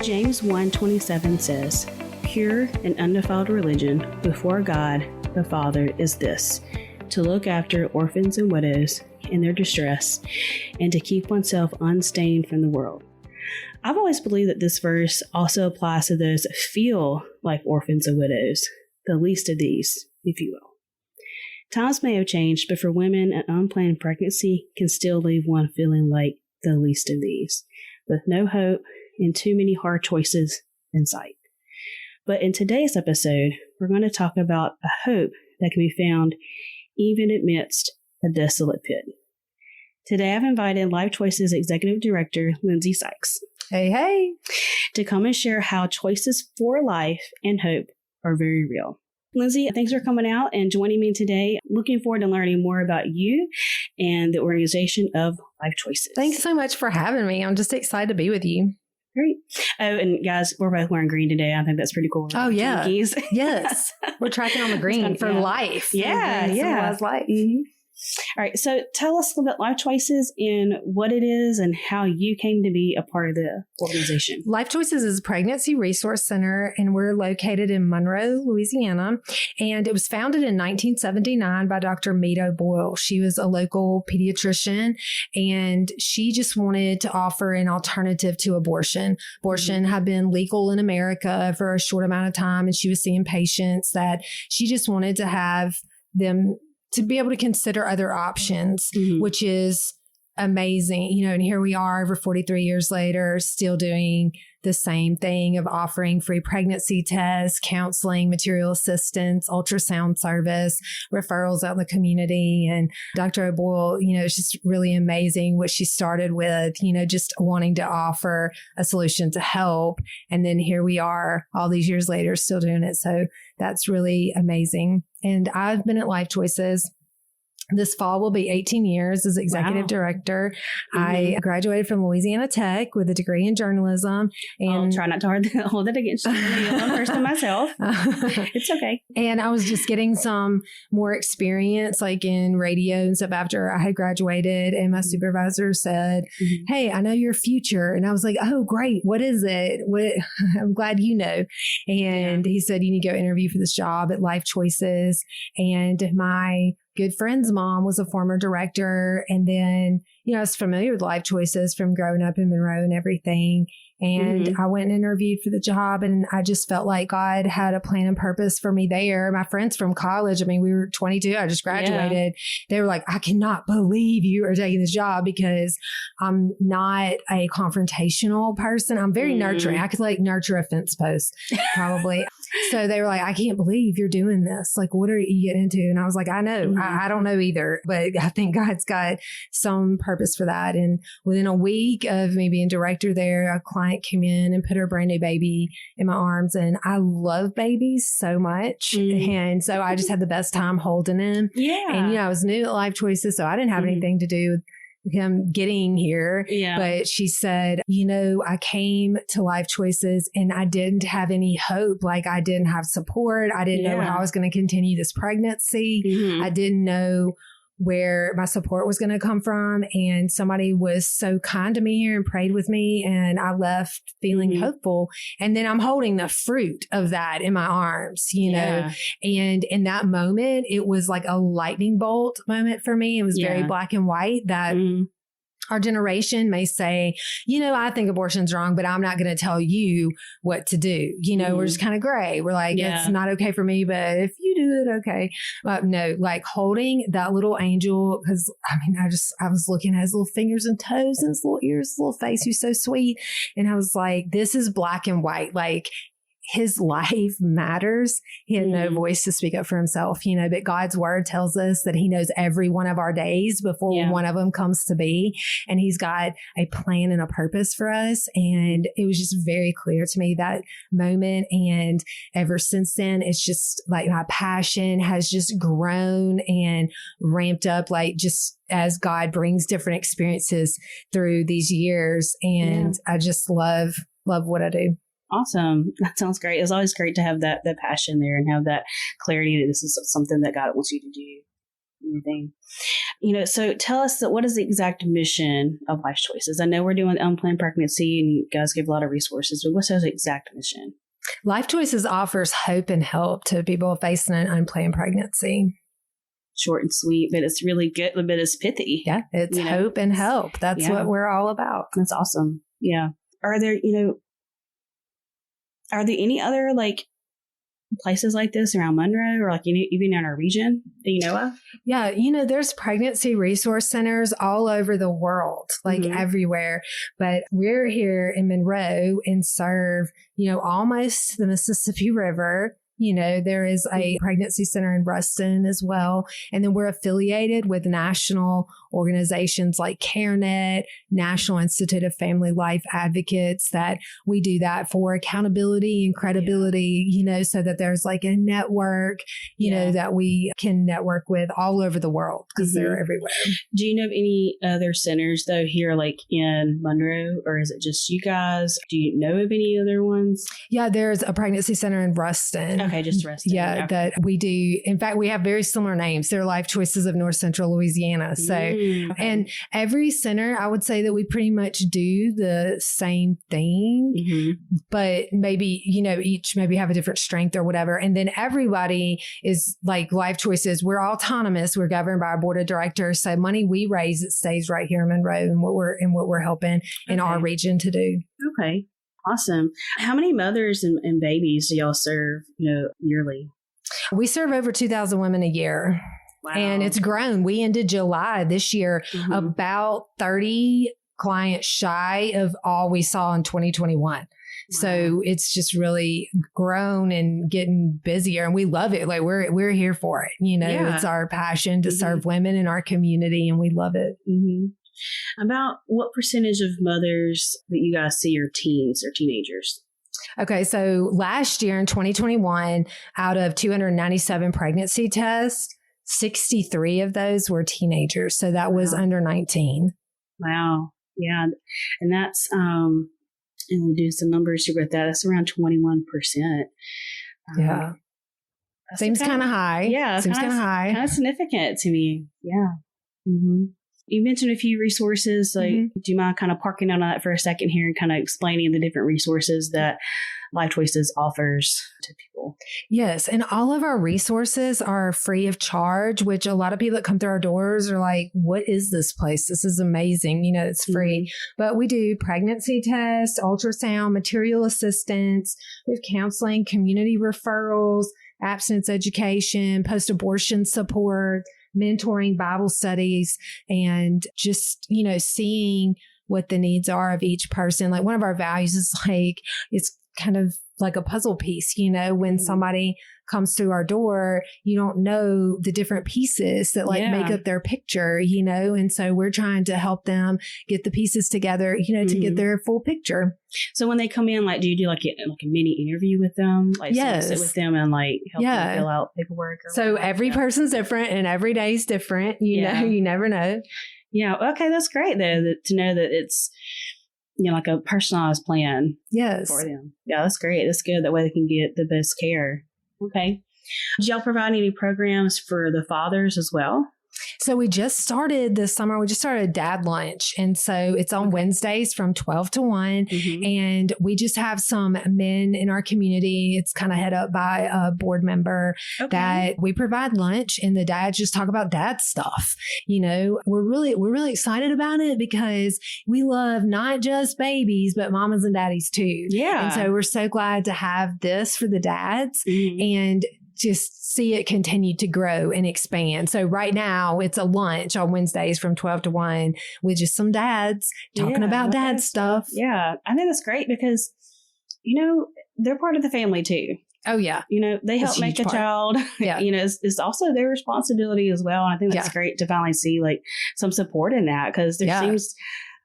James 1:27 says, "Pure and undefiled religion before God the Father is this, to look after orphans and widows in their distress, and to keep oneself unstained from the world." I've always believed that this verse also applies to those that feel like orphans and widows, the least of these, if you will. Times may have changed, but for women, an unplanned pregnancy can still leave one feeling like the least of these, with no hope and too many hard choices in sight. But in today's episode, we're going to talk about a hope that can be found even amidst a desolate pit. Today, I've invited Life Choices Executive Director, Lyndsey Sykes. Hey. To come and share how choices for life and hope are very real. Lyndsey, thanks for coming out and joining me today. Looking forward to learning more about you and the organization of Life Choices. Thanks so much for having me. I'm just excited to be with you. Great. Oh, and guys, we're both wearing green today. I think that's pretty cool. Oh, yeah. Yes. We're tracking on the green for life. Yeah. Life. Mm-hmm. All right. So tell us a little bit Life Choices and what it is and how you came to be a part of the organization. Life Choices is a pregnancy resource center, and we're located in Monroe, Louisiana. And it was founded in 1979 by Dr. Mito Boyle. She was a local pediatrician, and she just wanted to offer an alternative to abortion. Abortion had been legal in America for a short amount of time, and she was seeing patients that she just wanted to have them to be able to consider other options, which is amazing. And here we are over 43 years later, still doing the same thing of offering free pregnancy tests, counseling, material assistance, ultrasound service, referrals out in the community. And Dr. O'Boyle, it's just really amazing what she started with, just wanting to offer a solution to help. And then here we are all these years later, still doing it. So that's really amazing. And I've been at Life Choices. This fall will be 18 years as executive director. I graduated from Louisiana Tech with a degree in journalism. And I'll try not to hold it against you. I'm a person myself. It's okay. And I was just getting some more experience like in radio and stuff after I had graduated. And my supervisor said, "Hey, I know your future." And I was like, "Oh, great. What is it? I'm glad you know." And he said, "You need to go interview for this job at Life Choices." And my good friend's mom was a former director. And then, I was familiar with Life Choices from growing up in Monroe and everything. And I went and interviewed for the job, and I just felt like God had a plan and purpose for me there. My friends from college, we were 22. I just graduated. They were like, "I cannot believe you are taking this job," because I'm not a confrontational person. I'm very nurturing. I could nurture a fence post probably. So they were like, "I can't believe you're doing this. Like, what are you getting into?" And I was like, "I know. I don't know either, but I think God's got some purpose for that." And within a week of me being director there, a client came in and put her brand new baby in my arms. And I love babies so much. And so I just had the best time holding him. Yeah. And, I was new at Life Choices, so I didn't have anything to do with him getting here. Yeah. But she said, "I came to Life Choices and I didn't have any hope. Like I didn't have support. I didn't know how I was going to continue this pregnancy. I didn't know where my support was going to come from. And somebody was so kind to me here and prayed with me. And I left feeling hopeful. And then I'm holding the fruit of that in my arms, know. And in that moment, it was like a lightning bolt moment for me. It was very black and white that our generation may say, I think abortion's wrong, but I'm not going to tell you what to do. We're just kind of gray. We're like, it's not okay for me, but if you do it, okay. But no, like holding that little angel, because I was looking at his little fingers and toes and his little ears, his little face. He was so sweet. And I was like, this is black and white. Like, his life matters. He had no voice to speak up for himself, but God's word tells us that he knows every one of our days before one of them comes to be. And he's got a plan and a purpose for us. And it was just very clear to me that moment. And ever since then, it's just like my passion has just grown and ramped up, like just as God brings different experiences through these years. And I just love what I do. Awesome. That sounds great. It's always great to have that passion there and have that clarity that this is something that God wants you to do. anything. So tell us what is the exact mission of Life Choices? I know we're doing unplanned pregnancy and you guys give a lot of resources, but what's the exact mission? Life Choices offers hope and help to people facing an unplanned pregnancy. Short and sweet, but it's really good, but it's pithy. Yeah, it's hope and help. That's what we're all about. That's awesome. Yeah. Are there any other places like this around Monroe or even in our region that you know of? Yeah, there's pregnancy resource centers all over the world, everywhere. But we're here in Monroe and serve, almost the Mississippi River. There is a pregnancy center in Ruston as well. And then we're affiliated with national organizations like CareNet, National Institute of Family Life Advocates, that we do that for accountability and credibility, so that there's a network, that we can network with all over the world because they're everywhere. Do you know of any other centers though here in Monroe, or is it just you guys? Do you know of any other ones? Yeah, there's a pregnancy center in Ruston. Okay, just Ruston. Yeah, okay. That we do. In fact, we have very similar names. They're Life Choices of North Central Louisiana. So, and every center, I would say that we pretty much do the same thing, but maybe, each maybe have a different strength or whatever. And then everybody is like Life Choices. We're autonomous. We're governed by our board of directors. So money we raise, it stays right here in Monroe and what we're helping in our region to do. Okay. Awesome. How many mothers and babies do y'all serve, yearly? We serve over 2,000 women a year. Wow. And it's grown. We ended July this year about 30 clients shy of all we saw in 2021. Wow. So it's just really grown and getting busier, and we love it. We're here for it. It's our passion to serve women in our community, and we love it. About what percentage of mothers that you guys see are teens or teenagers? Okay, so last year in 2021, out of 297 pregnancy tests, 63 of those were teenagers. So that was under 19. Wow. Yeah. And that's, and we'll do some numbers here with that. That's around 21%. Yeah. Seems kind of high. Yeah. Seems kind of high. Kind of significant to me. Yeah. You mentioned a few resources. Do you mind kind of parking on that for a second here and kind of explaining the different resources that Life Choices offers to people? Yes. And all of our resources are free of charge, which a lot of people that come through our doors are like, what is this place? This is amazing. It's free. But we do pregnancy tests, ultrasound, material assistance. We have counseling, community referrals, abstinence education, post-abortion support, mentoring, Bible studies, and just, seeing what the needs are of each person. One of our values is it's kind of like a puzzle piece, when somebody comes through our door, you don't know the different pieces that make up their picture, and so we're trying to help them get the pieces together, to get their full picture. So when they come in, do you do a mini interview with them? Yes. Sit with them and help them fill out paperwork? So every person's different and every day is different. You never know. Yeah. Okay. That's great though, to know that it's, a personalized plan for them. Yeah, that's great. That's good. That way they can get the best care. Okay. Do y'all provide any programs for the fathers as well? So we just started this summer. We just started Dad Lunch. And so it's on Wednesdays from 12 to 1. And we just have some men in our community. It's kind of head up by a board member that we provide lunch, and the dads just talk about dad stuff. We're really excited about it because we love not just babies, but mamas and daddies too. Yeah. And so we're so glad to have this for the dads and just see it continue to grow and expand. So right now it's a lunch on Wednesdays from 12 to 1 with just some dads talking about dad stuff. Yeah. I think that's great because, they're part of the family too. Oh yeah. They help make a child. Yeah. It's also their responsibility as well. And I think that's great to finally see some support in that because there seems,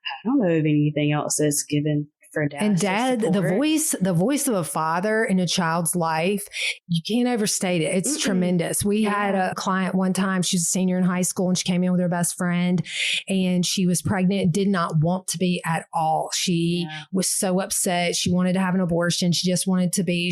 I don't know of anything else that's given for dad. And dad, the voice of a father in a child's life, you can't overstate it. It's tremendous. We had a client one time, she's a senior in high school, and she came in with her best friend, and she was pregnant, did not want to be at all. She was so upset. She wanted to have an abortion. She just wanted to be,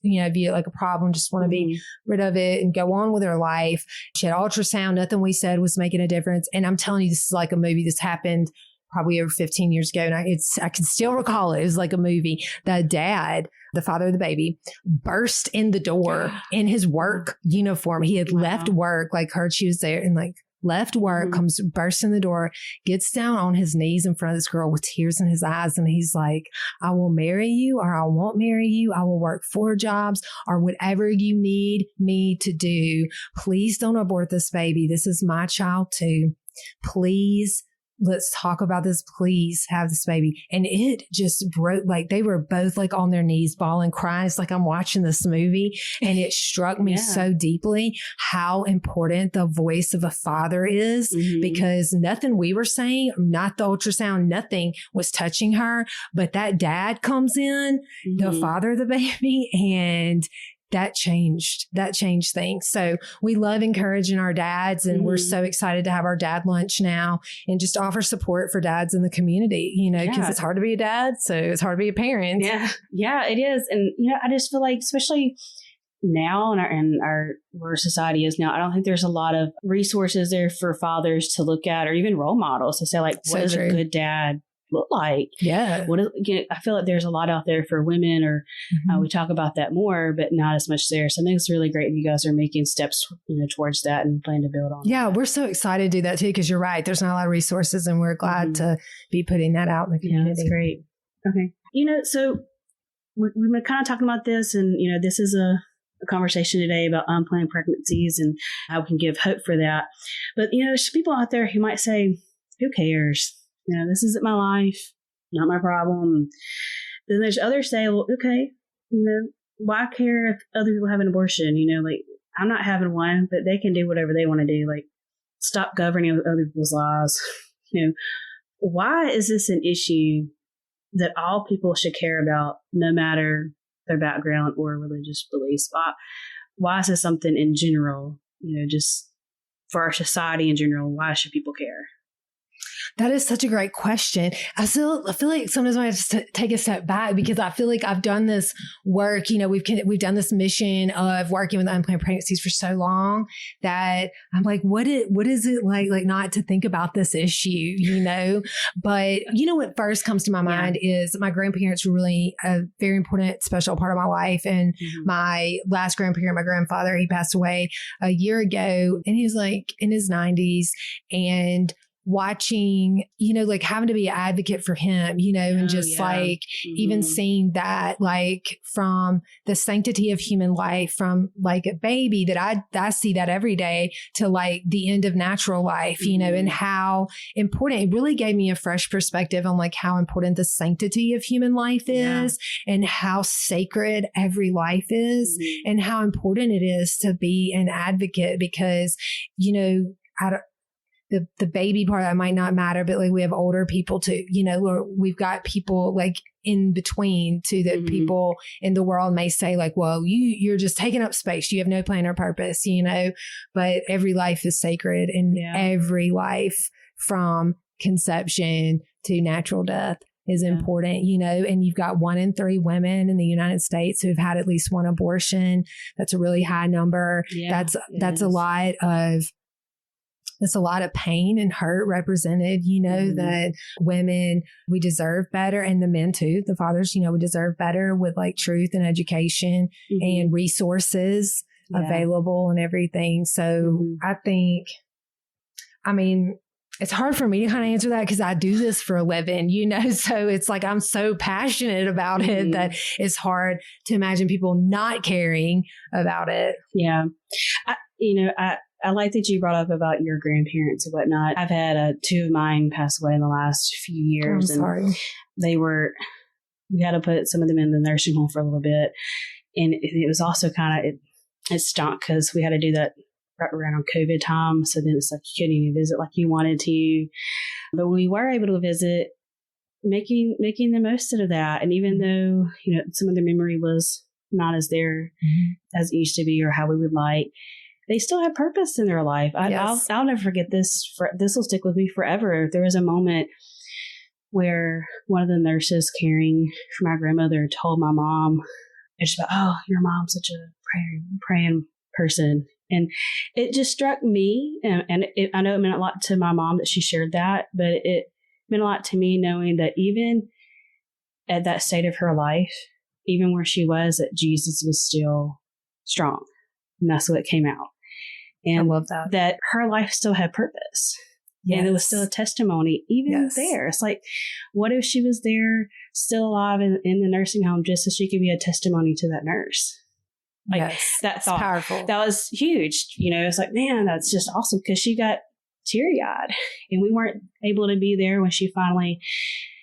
view it like a problem, just want to be rid of it and go on with her life. She had ultrasound. Nothing we said was making a difference. And I'm telling you, this is like a movie. This happened probably over 15 years ago. And I can still recall it. It was like a movie. The dad, the father of the baby, burst in the door in his work uniform. He had left work, like heard she was there, and like left work, bursts in the door, gets down on his knees in front of this girl with tears in his eyes. And he's like, I will marry you, or I won't marry you. I will work 4 jobs, or whatever you need me to do. Please don't abort this baby. This is my child too. Please, let's talk about this. Please have this baby. And it just broke, like they were both like on their knees, bawling, crying. It's like I'm watching this movie, and it struck me so deeply how important the voice of a father is, because nothing we were saying, not the ultrasound, nothing was touching her, but that dad comes in, the father of the baby, and that changed things. So we love encouraging our dads, and we're so excited to have our dad lunch now and just offer support for dads in the community, because it's hard to be a dad. So it's hard to be a parent. Yeah, it is. And, I just feel like, especially now in our where society is now, I don't think there's a lot of resources there for fathers to look at, or even role models to say, like, what is a good dad look like? I feel like there's a lot out there for women, or we talk about that more, but not as much there. So I think it's really great if you guys are making steps towards that and plan to build on that. We're so excited to do that too, because you're right, there's not a lot of resources, and we're glad to be putting that out in the community. That's great. Okay. So we've been kind of talking about this, and this is a conversation today about unplanned pregnancies and how we can give hope for that. But there's people out there who might say, who cares? This isn't my life, not my problem. Then there's others say, well, okay, why care if other people have an abortion? Like, I'm not having one, but they can do whatever they want to do. Like, stop governing other people's lives. Why is this an issue that all people should care about, no matter their background or religious beliefs? Why is this something in general, just for our society in general? Why should people care? That is such a great question. I feel like sometimes I have to take a step back, because I feel like I've done this work. We've done this mission of working with unplanned pregnancies for so long that I'm like, what is it like not to think about this issue, But what first comes to my mind is my grandparents were really a very important, special part of my life. And my last grandparent, my grandfather, he passed away a year ago, and he was like in his 90s, and watching, like having to be an advocate for him, and just even seeing that, like from the sanctity of human life, from like a baby that I see that every day, to like the end of natural life, and how important it really gave me a fresh perspective on like how important the sanctity of human life is, and how sacred every life is, and how important it is to be an advocate, because, the baby part, that might not matter, but like we have older people too, or we've got people like in between too, that people in the world may say like, well, you're just taking up space. You have no plan or purpose, but every life is sacred, and every life from conception to natural death is important, and you've got 1 in 3 women in the United States who've had at least one abortion. That's a really high number. That's a lot of pain and hurt represented, that women, we deserve better, and the men too, the fathers, we deserve better with like truth and education and resources available and everything. So I think, it's hard for me to kind of answer that, because I do this for a living, so it's like I'm so passionate about it that it's hard to imagine people not caring about it. Yeah. I like that you brought up about your grandparents and whatnot. I've had 2 of mine pass away in the last few years. I'm sorry. We had to put some of them in the nursing home for a little bit. And it was also kind of, it stunk, because we had to do that right around COVID time. So then it's like you couldn't even visit like you wanted to. But when we were able to visit, making the most out of that. And even though, some of the memory was not as there as it used to be or how we would like, they still have purpose in their life. I'll never forget this. This will stick with me forever. There was a moment where one of the nurses caring for my grandmother told my mom, it's about, oh, your mom's such a praying person. And it just struck me. And I know it meant a lot to my mom that she shared that, but it meant a lot to me knowing that even at that state of her life, even where she was, that Jesus was still strong. And that's what came out. And I love that. That her life still had purpose. Yes. And it was still a testimony, even there. It's like, what if she was there, still alive in the nursing home, just so she could be a testimony to that nurse? Like, that thought, powerful. That was huge. It's like, man, that's just awesome, because she got teary-eyed, and we weren't able to be there when she finally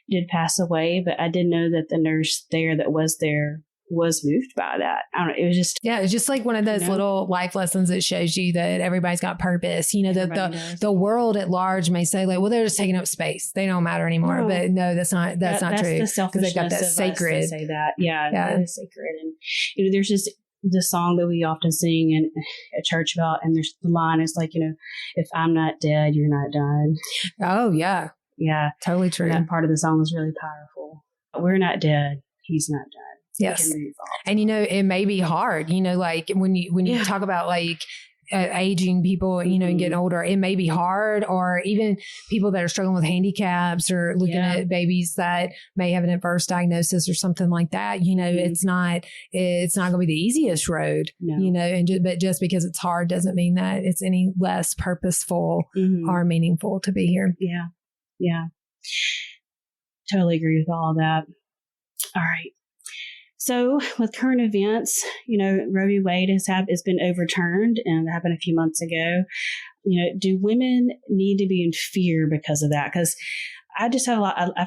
did pass away. But I did know that the nurse there that was there was moved by that. I don't know. It was just, it's just like one of those little life lessons that shows you that everybody's got purpose. The world at large may say like, well, they're just taking up space. They don't matter anymore. No. But no, that's not true. That's the selfishness. They've got that sacred. Say that. Yeah. That is sacred. And there's just the song that we often sing in at church about, and there's the line is like, if I'm not dead, you're not done. Oh yeah. Yeah. Totally true. And that part of the song is really powerful. We're not dead. He's not done. Yes. And it may be hard, like when you talk about like aging people, and getting older, it may be hard, or even people that are struggling with handicaps or looking at babies that may have an adverse diagnosis or something like that. It's not going to be the easiest road, but just because it's hard doesn't mean that it's any less purposeful or meaningful to be here. Yeah. Yeah. Totally agree with all of that. All right. So with current events, Roe v. Wade has been overturned, and it happened a few months ago. Do women need to be in fear because of that? Because I've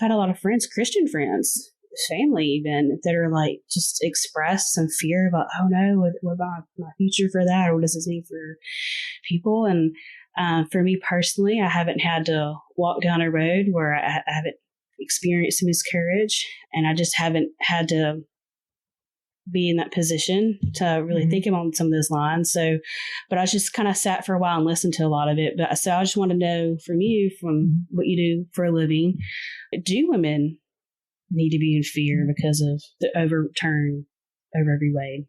had a lot of friends, Christian friends, family even, that are like just express some fear about, oh no, what about my future for that? Or what does this mean for people? And for me personally, I haven't had to walk down a road where I haven't experienced a miscarriage, and I just haven't had to be in that position to really think about some of those lines. So, but I just kind of sat for a while and listened to a lot of it. But so I just want to know from you, from what you do for a living, do women need to be in fear because of the overturn of Roe v. Wade?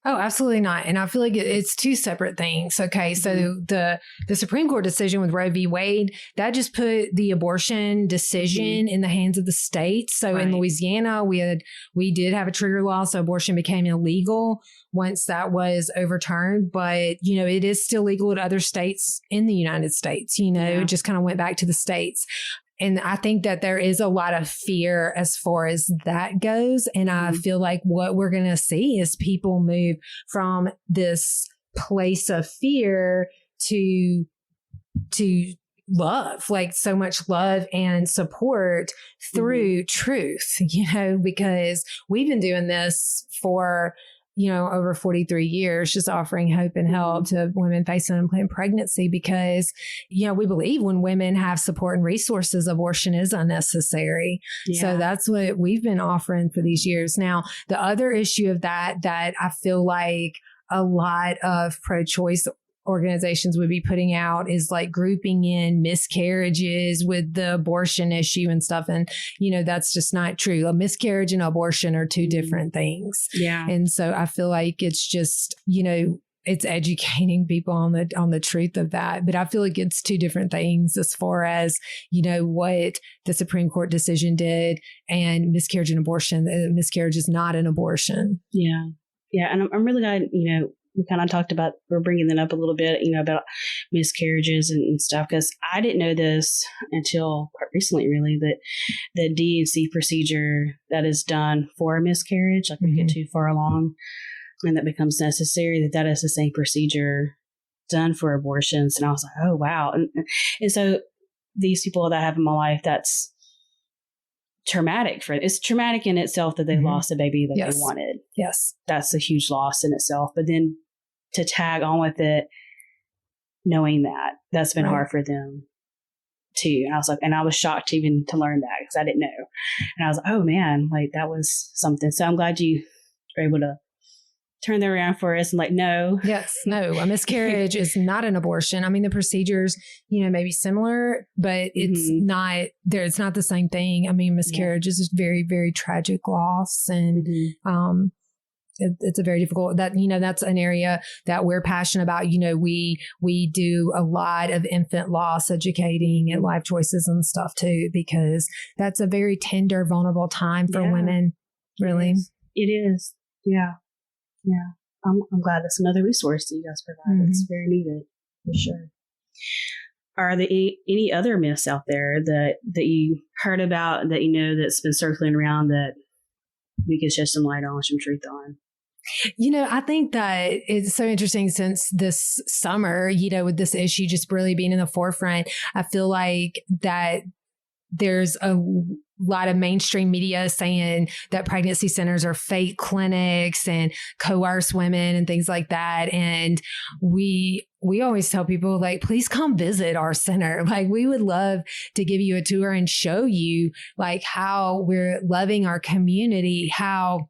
Oh, absolutely not. And I feel like it's two separate things. Okay. So the Supreme Court decision with Roe v. Wade, that just put the abortion decision in the hands of the states. So in Louisiana, we did have a trigger law. So abortion became illegal once that was overturned. But, it is still legal in other states in the United States. It just kind of went back to the states. And I think that there is a lot of fear as far as that goes. And I feel like what we're going to see is people move from this place of fear to love, like so much love and support through truth, because we've been doing this for over 43 years, just offering hope and help to women facing unplanned pregnancy, because, we believe when women have support and resources, abortion is unnecessary. Yeah. So that's what we've been offering for these years. Now, the other issue of that I feel like a lot of pro-choice organizations would be putting out is like grouping in miscarriages with the abortion issue and stuff. And, that's just not true. A miscarriage and abortion are two different things. Yeah. And so I feel like it's just, it's educating people on the truth of that. But I feel like it's two different things as far as, what the Supreme Court decision did and miscarriage and abortion. Miscarriage is not an abortion. Yeah. Yeah. And I'm really glad, we kind of talked about, we're bringing that up a little bit, about miscarriages and stuff, because I didn't know this until quite recently, really, that the D&C procedure that is done for a miscarriage, like we get too far along and that becomes necessary, that is the same procedure done for abortions. And I was like, oh, wow. And so these people that I have in my life, that's traumatic it's traumatic in itself that they lost a baby that they wanted. Yes. That's a huge loss in itself. But then to tag on with it, knowing that's been hard for them too. And I was like, and I was shocked even to learn that because I didn't know. And I was like, oh man, like that was something. So I'm glad you were able to turn that around for us and like, no. Yes, no, a miscarriage is not an abortion. I mean, the procedures, may be similar, but it's not there. It's not the same thing. I mean, miscarriage is a very, very tragic loss. And, it's a very difficult that's an area that we're passionate about. We do a lot of infant loss educating at Life Choices and stuff too, because that's a very tender, vulnerable time for women. Really. It is. Yeah. Yeah. I'm glad that's another resource that you guys provide. It's very needed for sure. Are there any other myths out there that you heard about that, that's been circling around that we could shed some light on, some truth on? I think that it's so interesting since this summer, with this issue just really being in the forefront, I feel like that there's a lot of mainstream media saying that pregnancy centers are fake clinics and coerce women and things like that. And we always tell people, like, please come visit our center. Like, we would love to give you a tour and show you like how we're loving our community, how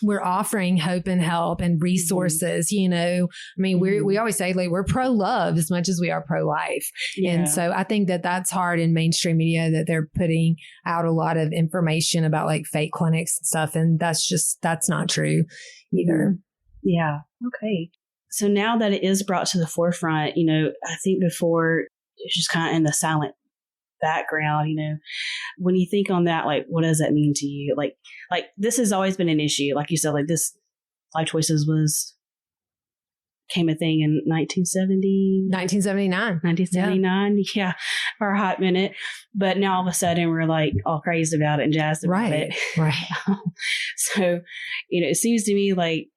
we're offering hope and help and resources. I mean, we always say, like, we're pro-love as much as we are pro-life. And so I think that that's hard in mainstream media, that they're putting out a lot of information about like fake clinics and stuff. And that's not true either. Yeah. Okay. So now that it is brought to the forefront, I think before it's just kind of in the silent background, when you think on that, like, what does that mean to you? Like this has always been an issue. Like you said, like this Life Choices came a thing in 1979. Yeah. For a hot minute. But now all of a sudden we're like all crazy about it and jazzed about it. Right. So, it seems to me like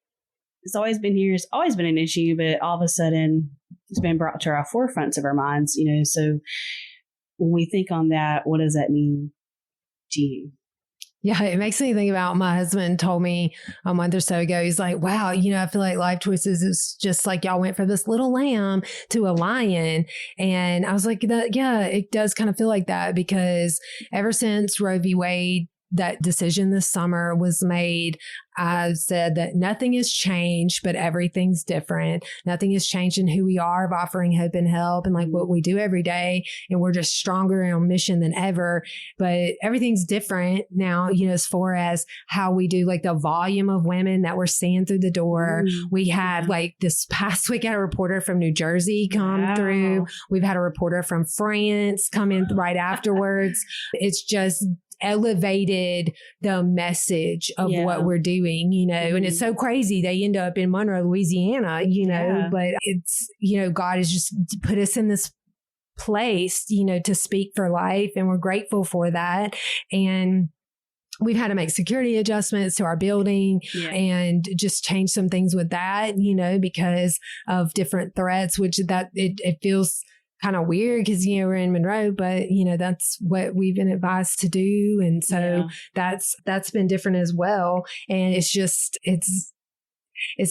it's always been here. It's always been an issue, but all of a sudden it's been brought to our forefronts of our minds, so when we think on that, what does that mean to you? Yeah, it makes me think about my husband told me a month or so ago. He's like, wow, I feel like Life Choices is just like y'all went from this little lamb to a lion. And I was like, yeah, it does kind of feel like that, because ever since Roe v. Wade, that decision this summer was made, I've said that nothing has changed, but everything's different. Nothing has changed in who we are of offering hope and help and like what we do every day. And we're just stronger and on mission than ever. But everything's different now, as far as how we do, like the volume of women that we're seeing through the door. We had like this past week, I had a reporter from New Jersey come through. We've had a reporter from France come in right afterwards. It's just elevated the message of what we're doing, and it's so crazy. They end up in Monroe, Louisiana, but it's, God has just put us in this place, to speak for life. And we're grateful for that. And we've had to make security adjustments to our building and just change some things with that, because of different threats, which it feels kind of weird because, we're in Monroe, but, that's what we've been advised to do. And so that's been different as well. And it's just, it's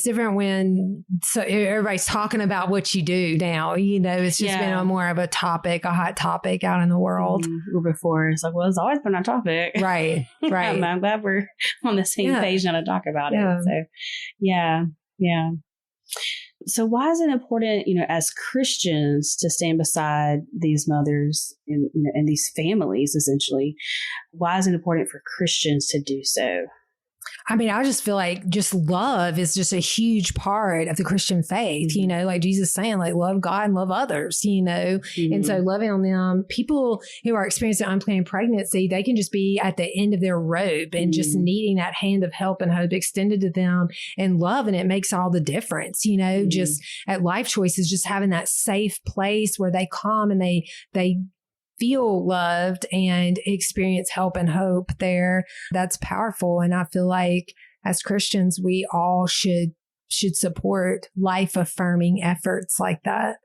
different when everybody's talking about what you do now, it's just been more of a hot topic out in the world. Before it's like, well, it's always been a topic. Right. Right. I'm glad we're on the same page now to talk about it. So yeah. So why is it important, as Christians to stand beside these mothers and, and these families, essentially? Why is it important for Christians to do so? I mean, I just feel like just love is just a huge part of the Christian faith, like Jesus saying, like, love God and love others, And so loving on them, people who are experiencing unplanned pregnancy, they can just be at the end of their rope and just needing that hand of help and hope extended to them and love. And it makes all the difference, just at Life Choices, just having that safe place where they come and they feel loved and experience help and hope there. That's powerful. And I feel like as Christians, we all should support life affirming efforts like that.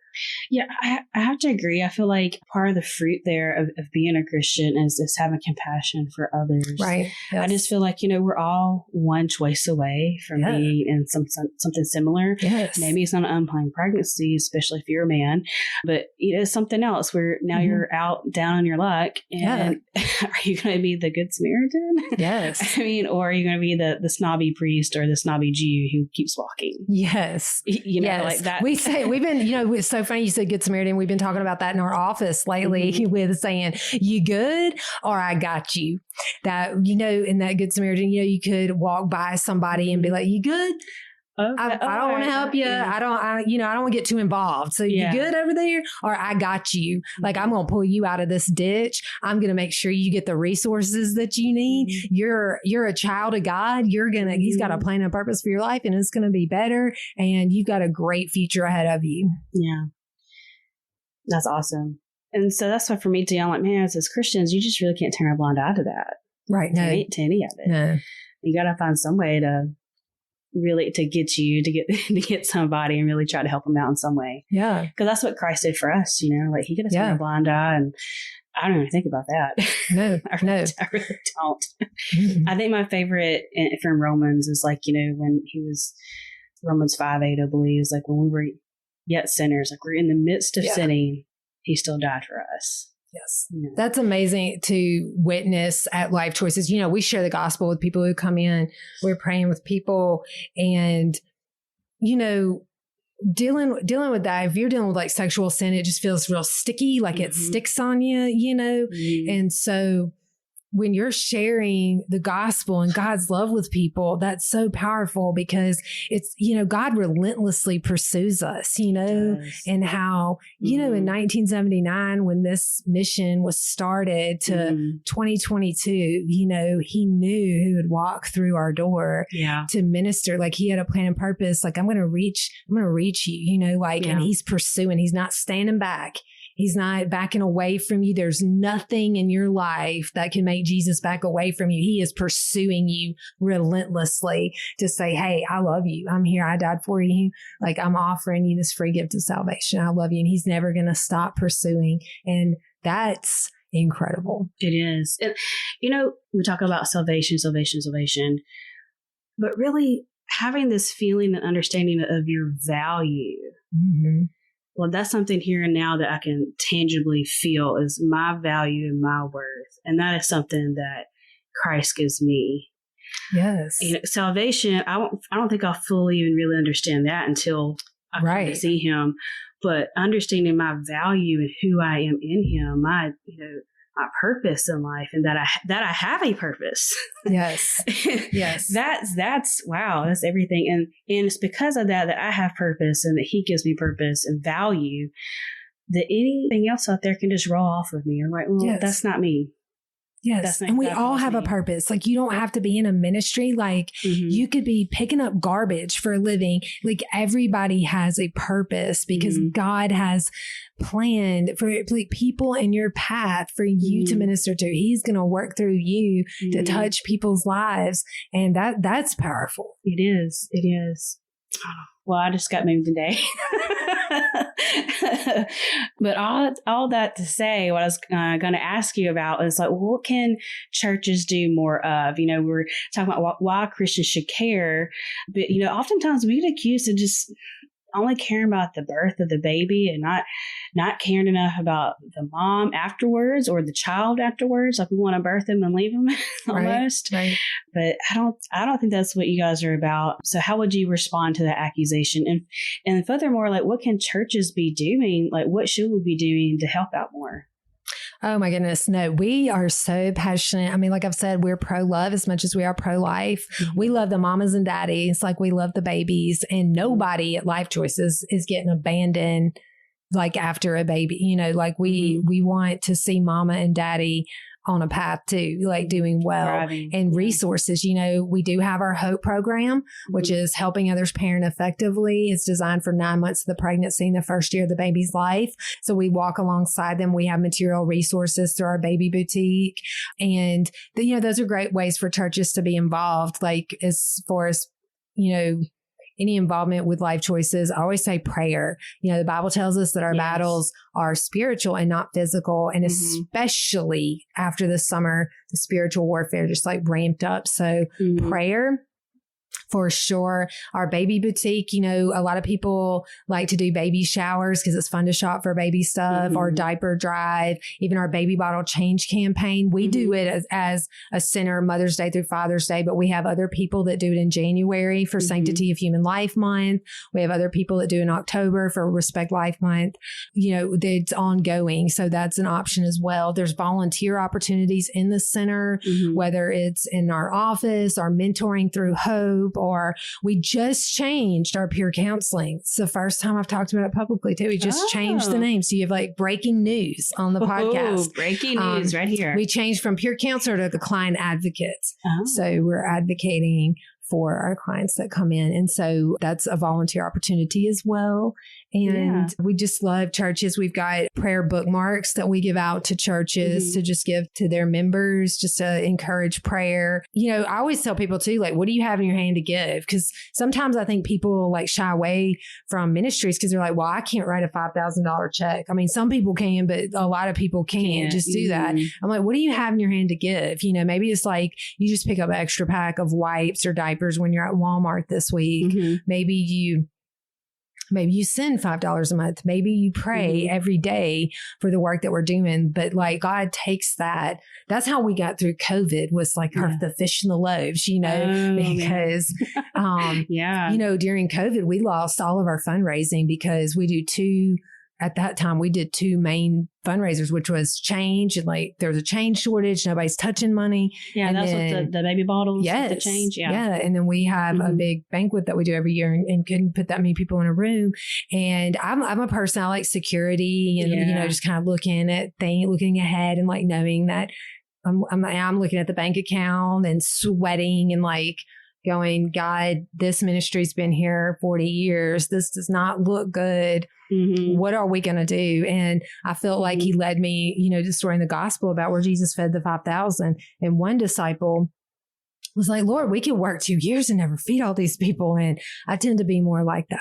Yeah, I have to agree. I feel like part of the fruit there of being a Christian is having compassion for others. Right. Yes. I just feel like, we're all one choice away from being in something similar. Yes. Maybe it's not an unplanned pregnancy, especially if you're a man, but it's something else where now you're out down on your luck. And are you going to be the Good Samaritan? Yes. I mean, or are you going to be the snobby priest or the snobby Jew who keeps walking? Yes. Like that. We've been, it's so funny you said Good Samaritan. We've been talking about that in our office lately with saying, you good or I got you. That, in that Good Samaritan, you could walk by somebody and be like, you good? Okay. I don't want to help you. Yeah. I don't want to get too involved. So you good over there? Or I got you. Like, I'm going to pull you out of this ditch. I'm going to make sure you get the resources that you need. You're a child of God. He's got a plan and purpose for your life, and it's going to be better. And you've got a great future ahead of you. Yeah. That's awesome. And so that's why for me, too, I'm like, man, as Christians, you just really can't turn a blind eye to that. Right. To any of it. No. You got to find some way to really to get somebody and really try to help them out in some way. Yeah. Because that's what Christ did for us, like he could have turned a blind eye, and I don't even think about that. No, I really don't. I think my favorite from Romans is like, when he was Romans 5:8, I believe, is like when we were yet sinners, like we're in the midst of sinning, he still died for us. Yes. Yeah. That's amazing to witness at Life Choices. We share the gospel with people who come in. We're praying with people, and, dealing with that, if you're dealing with like sexual sin, it just feels real sticky, like it sticks on you, And so when you're sharing the gospel and God's love with people, that's so powerful because it's, God relentlessly pursues us, and how, in 1979, when this mission was started to 2022, he knew who would walk through our door to minister. Like he had a plan and purpose. Like, I'm going to reach you, and he's pursuing, he's not standing back. He's not backing away from you. There's nothing in your life that can make Jesus back away from you. He is pursuing you relentlessly to say, hey, I love you. I'm here. I died for you. Like, I'm offering you this free gift of salvation. I love you. And he's never going to stop pursuing. And that's incredible. It is. And, we talk about salvation, but really having this feeling and understanding of your value. Well, that's something here and now that I can tangibly feel is my value and my worth. And that is something that Christ gives me. Yes. Salvation, I don't think I'll fully even really understand that until I come to see him. But understanding my value and who I am in him, my purpose in life, and that I have a purpose. Yes. Yes. That's wow. That's everything. And it's because of that I have purpose, and that he gives me purpose and value, that anything else out there can just roll off of me. I'm like, well, that's not me. Yes. And we all have a purpose. Like, you don't have to be in a ministry. Like, you could be picking up garbage for a living. Like, everybody has a purpose because God has planned for like people in your path for you to minister to. He's going to work through you to touch people's lives. And that's powerful. It is. It is. Well, I just got moved today. But all that to say, what I was going to ask you about is like, what can churches do more of? We're talking about why Christians should care, but oftentimes we get accused of just only caring about the birth of the baby and not caring enough about the mom afterwards or the child afterwards. Like, we want to birth them and leave them almost. Right. But I don't think that's what you guys are about. So how would you respond to that accusation? And furthermore, like, what can churches be doing? Like, what should we be doing to help out more? Oh my goodness. No, we are so passionate. I mean, like I've said, we're pro-love as much as we are pro-life. We love the mamas and daddies like we love the babies, and nobody at Life Choices is getting abandoned like after a baby. Like we want to see mama and daddy on a path too, like doing well. Thriving. And resources. We do have our HOPE program, which is helping others parent effectively. It's designed for 9 months of the pregnancy and the first year of the baby's life. So we walk alongside them. We have material resources through our baby boutique. And those are great ways for churches to be involved, like as far as, any involvement with life choices, I always say prayer. The Bible tells us that our battles are spiritual and not physical. And especially after the summer, the spiritual warfare just like ramped up. So prayer. For sure. Our baby boutique, a lot of people like to do baby showers because it's fun to shop for baby stuff, or diaper drive, even our baby bottle change campaign. We do it as a center Mother's Day through Father's Day, but we have other people that do it in January for Sanctity of Human Life Month. We have other people that do in October for Respect Life Month. It's ongoing. So that's an option as well. There's volunteer opportunities in the center, whether it's in our office or mentoring through Hope, or we just changed our peer counseling. It's the first time I've talked about it publicly too. We just changed the name. So you have like breaking news on the podcast. Breaking news right here. We changed from peer counselor to the client advocates. So we're advocating for our clients that come in. And so that's a volunteer opportunity as well. And we just love churches. We've got prayer bookmarks that we give out to churches to just give to their members, just to encourage prayer. I always tell people too, like, what do you have in your hand to give? Because sometimes I think people like shy away from ministries because they're like, well, I can't write a $5,000 check. I mean, some people can, but a lot of people can't just do that. I'm like, what do you have in your hand to give? Maybe it's like you just pick up an extra pack of wipes or diapers when you're at Walmart this week. Maybe you send $5 a month. Maybe you pray every day for the work that we're doing. But like God takes that. That's how we got through COVID, was like the fish and the loaves, because, during COVID, we lost all of our fundraising because at that time, we did two main fundraisers, which was change, and like there was a change shortage. Nobody's touching money. Yeah, and that's what the baby bottles, the change. Yeah. And then we have a big banquet that we do every year, and couldn't put that many people in a room. And I'm a person, I like security and, just kind of looking ahead and like knowing that I'm looking at the bank account and sweating and like going, God, this ministry's been here 40 years. This does not look good. What are we going to do? And I felt like he led me, to the story in the gospel about where Jesus fed the 5,000. And one disciple was like, Lord, we could work 2 years and never feed all these people. And I tend to be more like that.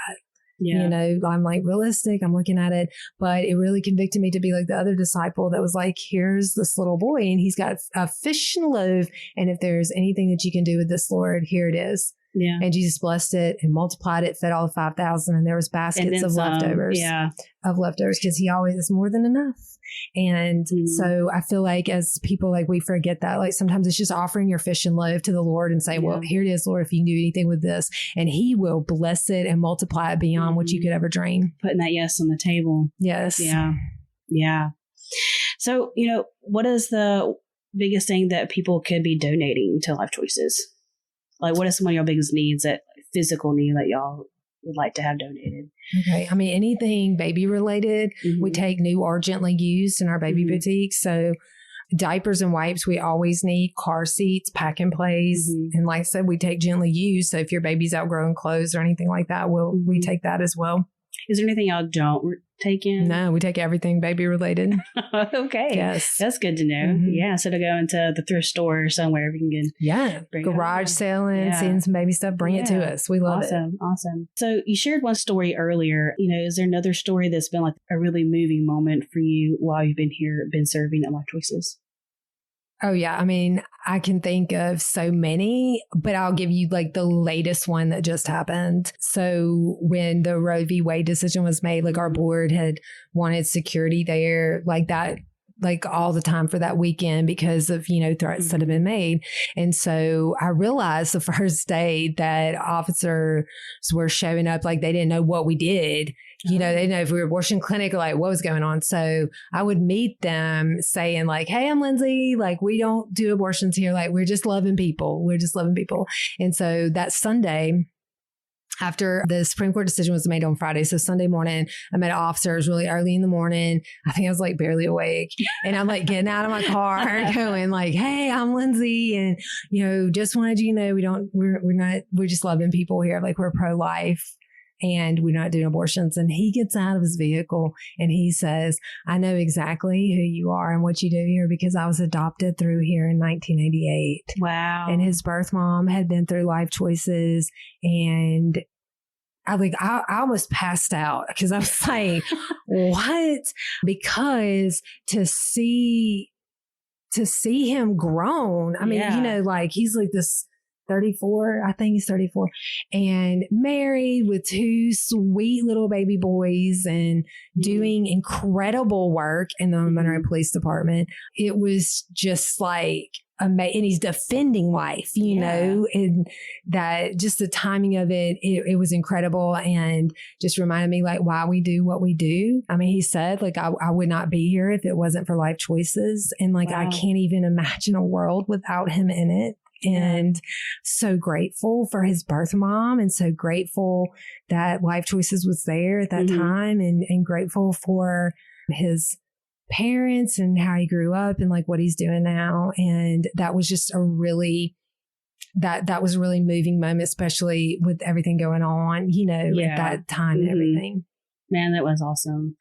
I'm like realistic. I'm looking at it, but it really convicted me to be like the other disciple that was like, here's this little boy and he's got a fish and a loaf. And if there's anything that you can do with this, Lord, here it is. Yeah. And Jesus blessed it and multiplied it, fed all the 5,000, and there was baskets of leftovers. Yeah. Of leftovers, because he always is more than enough. And so I feel like as people, like we forget that, like sometimes it's just offering your fish and loaf to the Lord and say, well, here it is, Lord, if you can do anything with this, and he will bless it and multiply it beyond what you could ever dream. Putting that yes on the table. Yes. Yeah. Yeah. So, what is the biggest thing that people could be donating to Life Choices? Like, what are some of your biggest needs, that physical need that y'all would like to have donated? Okay. I mean, anything baby related, we take new or gently used in our baby boutique. So diapers and wipes, we always need. Car seats, pack and plays. And like I said, we take gently used. So if your baby's outgrowing clothes or anything like that, we take that as well. Is there anything y'all don't take in? No, we take everything baby related. Okay. Yes. That's good to know. Yeah. So to go into the thrift store or somewhere, if you can bring garage selling, seeing some baby stuff, bring it to us. We love it. Awesome. So you shared one story earlier. Is there another story that's been like a really moving moment for you while you've been here, been serving at Life Choices? Oh, yeah. I mean, I can think of so many, but I'll give you like the latest one that just happened. So when the Roe v. Wade decision was made, like our board had wanted security there like that, like all the time for that weekend because of, threats that have been made. And so I realized the first day that officers were showing up, like they didn't know what we did. They didn't know if we were abortion clinic or like what was going on. So I would meet them saying like, hey, I'm Lyndsey. Like, we don't do abortions here. Like, we're just loving people. And so that Sunday, after the Supreme Court decision was made on Friday, so Sunday morning, I met officers really early in the morning. I think I was like barely awake. And I'm like getting out of my car going like, hey, I'm Lyndsey. And, just wanted you to know, we're just loving people here. Like, we're pro-life. And we're not doing abortions. And he gets out of his vehicle and he says, I know exactly who you are and what you do here because I was adopted through here in 1988. Wow. And his birth mom had been through Life Choices. And I almost passed out because I was like, what? Because to see him grown, I mean, you know, like he's like this 34, I think he's 34, and married with 2 sweet little baby boys and doing incredible work in the Monroe Police Department. It was just like amazing. And he's defending life, you know, and that just the timing of it was incredible and just reminded me like why we do what we do. I mean, he said like, I would not be here if it wasn't for life choices. And like, I can't even imagine a world without him in it. And so grateful for his birth mom and so grateful that Life Choices was there at that time and grateful for his parents and how he grew up and like what he's doing now. And that was just a really, that was a really moving moment, especially with everything going on, you know, at that time and everything. Man, that was awesome.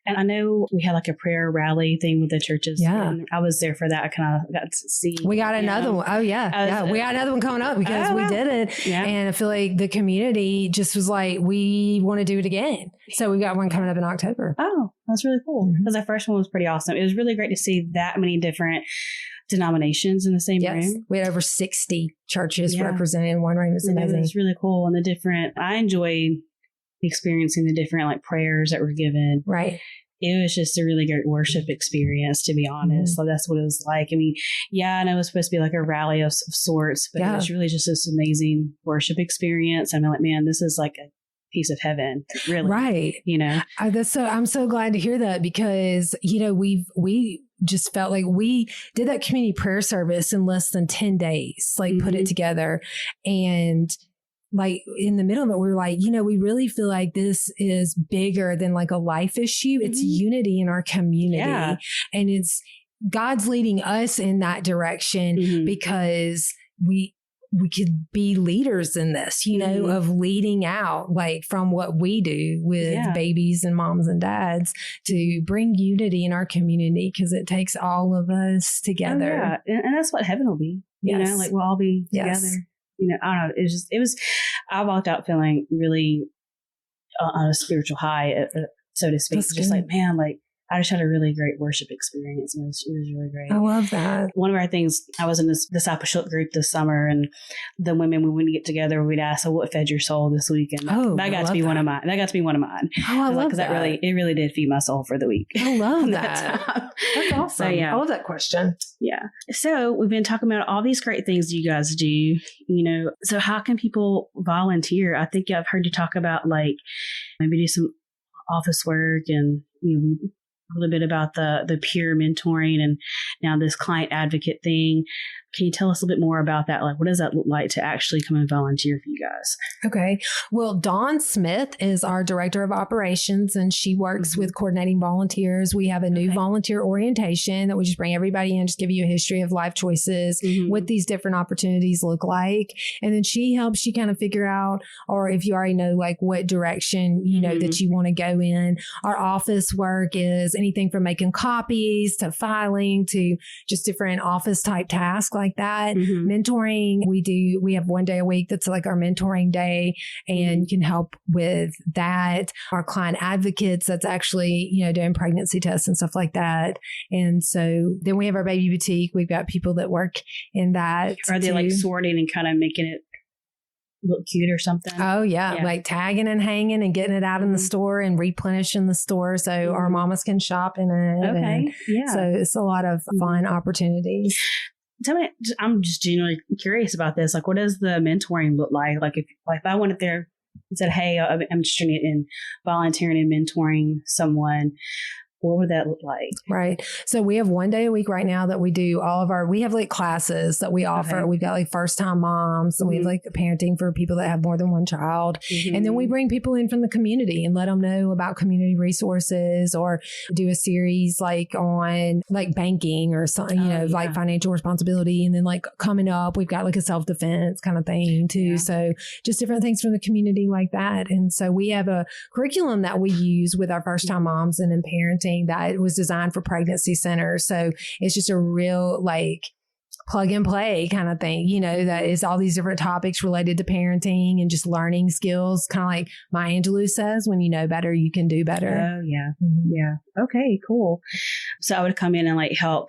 And I know we had like a prayer rally thing with the churches. Yeah. And I was there for that. I kind of got to see. We got another one. Oh, yeah. We got another one coming up because we did it. Yeah. And I feel like the community just was like, we want to do it again. So we got one coming up in October. Oh, that's really cool. Because the first one was pretty awesome. It was really great to see that many different denominations in the same room. We had over 60 churches represented in one room. It was amazing. It was really cool. And I enjoyed experiencing the different like prayers that were given. Right. It was just a really great worship experience, to be honest. So that's what it was like. I mean, I know it was supposed to be like a rally of sorts, but it was really just this amazing worship experience. I'm like, man, this is like a piece of heaven, really. Right. You know, I'm so glad to hear that because, you know, we just felt like we did that community prayer service in less than 10 days, like put it together. And like in the middle of it, we were like, you know, we really feel like this is bigger than like a life issue. It's unity in our community. Yeah. And it's God's leading us in that direction because we could be leaders in this, you know, of leading out like from what we do with babies and moms and dads to bring unity in our community because it takes all of us together. Oh, and that's what heaven will be. You know, like we'll all be together. You know, I don't know. I walked out feeling really on a spiritual high, so to speak. Just like, man, like I just had a really great worship experience. And it was really great. I love that. One of our things, I was in this discipleship group this summer, and the women, when we get together, we'd ask, "So what fed your soul this week?" And that got to be one of mine. That got to be one of mine. Oh, I love that. Because it really did feed my soul for the week. I love that. That's awesome. So, I love that question. Yeah. So we've been talking about all these great things you guys do, you know, so how can people volunteer? I think I've heard you talk about like maybe do some office work and, you know, a little bit about the peer mentoring and now this client advocate thing. Can you tell us a little bit more about that? Like, what does that look like to actually come and volunteer for you guys? Okay. Well, Dawn Smith is our director of operations, and she works with coordinating volunteers. We have a new volunteer orientation that we just bring everybody in, just give you a history of life choices, what these different opportunities look like. And then she helps you kind of figure out, or if you already know, like what direction, you know, that you want to go in. Our office work is anything from making copies to filing to just different office type tasks like that. Mentoring, we have one day a week that's like our mentoring day, and you can help with that. Our client advocates, that's actually, you know, doing pregnancy tests and stuff like that. And so then we have our baby boutique. We've got people that work in that. Are they like sorting and kind of making it look cute or something? Oh yeah. Like tagging and hanging and getting it out in the store and replenishing the store so our mamas can shop in it. Okay. So it's a lot of fun opportunities. Tell me, I'm just genuinely curious about this. Like, what does the mentoring look like? Like, if I went up there and said, "Hey, I'm interested in volunteering and mentoring someone," what would that look like? Right. So we have one day a week right now that we do we have like classes that we offer. Okay. We've got like first time moms, and we have like parenting for people that have more than one child. And then we bring people in from the community and let them know about community resources, or do a series like on like banking or something, you know, like financial responsibility. And then like coming up, we've got like a self-defense kind of thing too. So just different things from the community like that. And so we have a curriculum that we use with our first time moms and in parenting that was designed for pregnancy centers. So it's just a real like plug and play kind of thing, that is all these different topics related to parenting and just learning skills. Kind of like Maya Angelou says, when you know better, you can do better. Oh, yeah. Mm-hmm. Yeah. Okay, cool. So I would come in and like help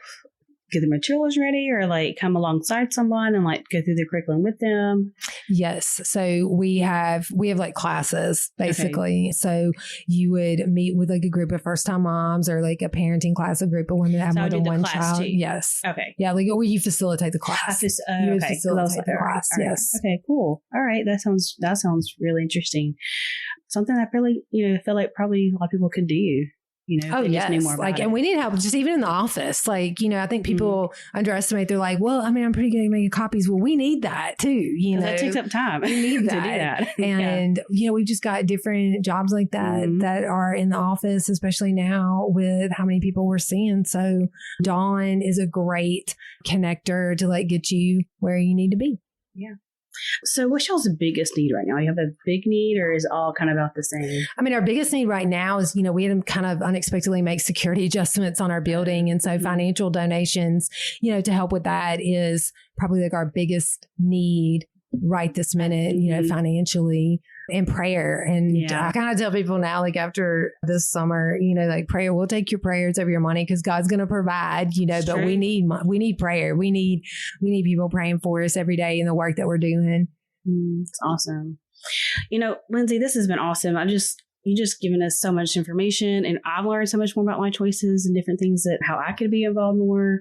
get the materials ready, or like come alongside someone and like go through the curriculum with them? Yes. So we have like classes basically. Okay. So you would meet with like a group of first time moms, or like a parenting class, a group of women that have more than one child. Too. Yes. Okay. Yeah. Like, or you facilitate the class. You facilitate the class. Right. Yes. Okay, cool. All right. That sounds really interesting. Something I really, feel like probably a lot of people could do. Yes. And we need help just even in the office. Like, I think people underestimate. They're like, well, I'm pretty good at making copies. Well, we need that too. That takes up time. We need that. To do that. And, we've just got different jobs like that that are in the office, especially now with how many people we're seeing. So Dawn is a great connector to like get you where you need to be. Yeah. So what's y'all's biggest need right now? You have a big need, or is it all kind of about the same? Our biggest need right now is, we had to kind of unexpectedly make security adjustments on our building. And so financial donations, to help with that is probably like our biggest need right this minute, financially, and prayer. And I kind of tell people now, like after this summer, like prayer, we'll take your prayers over your money because God's going to provide, but we need prayer. We need people praying for us every day in the work that we're doing. It's awesome. Lyndsey, this has been awesome. You just given us so much information, and I've learned so much more about my choices and different things that how I could be involved more.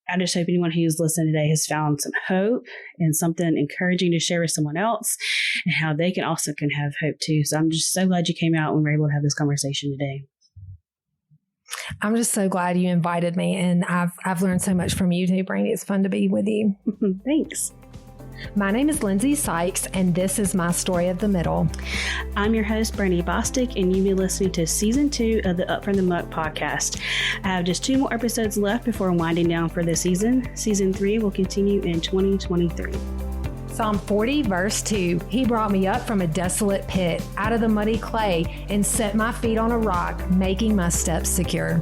I just hope anyone who's listening today has found some hope and something encouraging to share with someone else, and how they can have hope too. So I'm just so glad you came out and we're able to have this conversation today. I'm just so glad you invited me, and I've learned so much from you too, Brandy. It's fun to be with you. Thanks. My name is Lyndsey Sykes, and this is My Story of the Middle. I'm your host, Brandy Bostic, and you've been listening to Season 2 of the Up From the Muck podcast. I have just 2 more episodes left before winding down for this season. Season 3 will continue in 2023. Psalm 40, verse 2, He brought me up from a desolate pit, out of the muddy clay, and set my feet on a rock, making my steps secure.